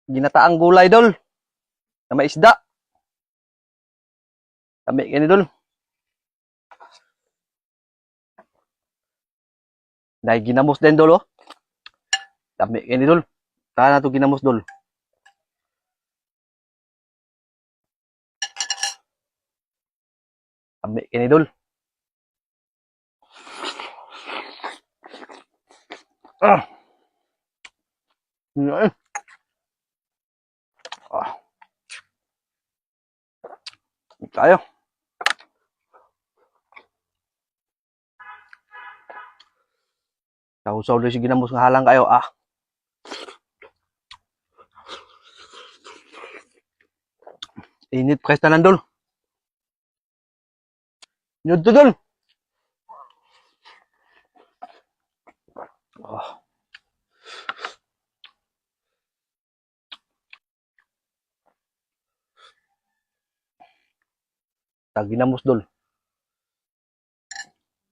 Ginataang gulay, dol. Na may isda. Tabi ka ni, dol. Dahil ginamos din, dol, oh. Tabi ka ni, dol. Saan na ito ginamos, dol? Tabi ka ni, dol. Ah! Yan. Ah. Tayo. Sausaw rin si ginamos nga halang kayo, ah. Init presta nan, dol. Yun to, dol. Ah. Ginamos, dol.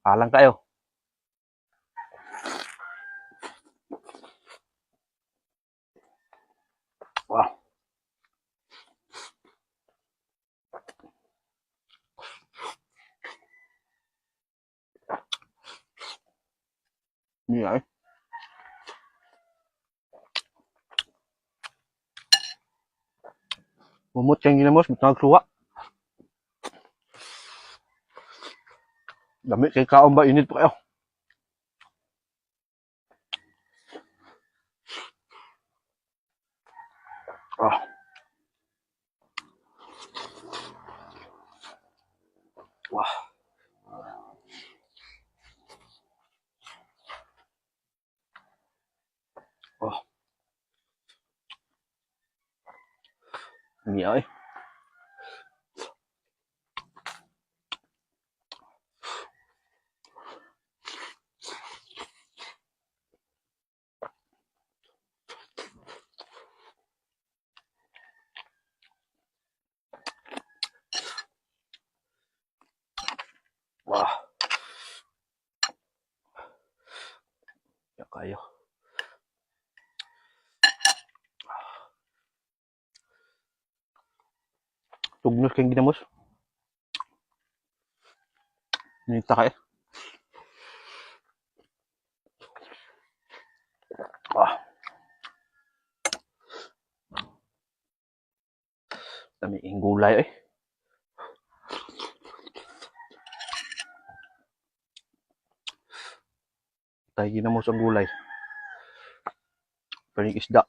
Halang kayo. Wow. Như vậy. Mumut kang ginamos, bitang keluar. Damit kay kaon ba init pa kayo. Ah. Wah. Oh. Như vậy. Wah. Ya kayo. Tugnos kang ginamos. Nita kayo. Ah. Dami ang gulay eh. Tayo ginamos ang gulay. Paling isda.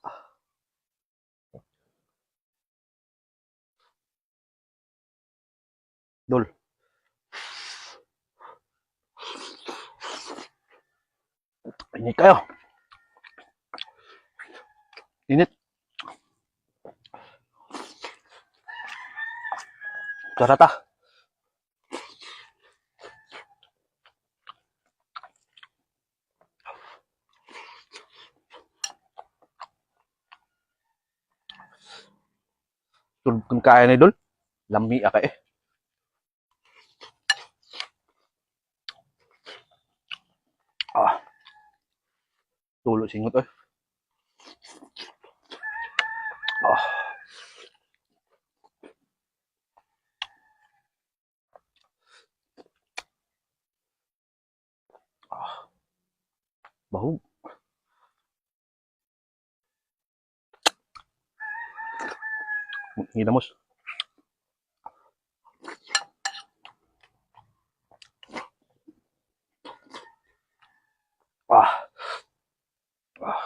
Dol. Init kayo. Init. Sarata. Tulog kang kaya na, dol. Lami ka eh. Ah. Tulo singot eh. Ah. Ah. Bahog. Ginamos. Ah. Ah.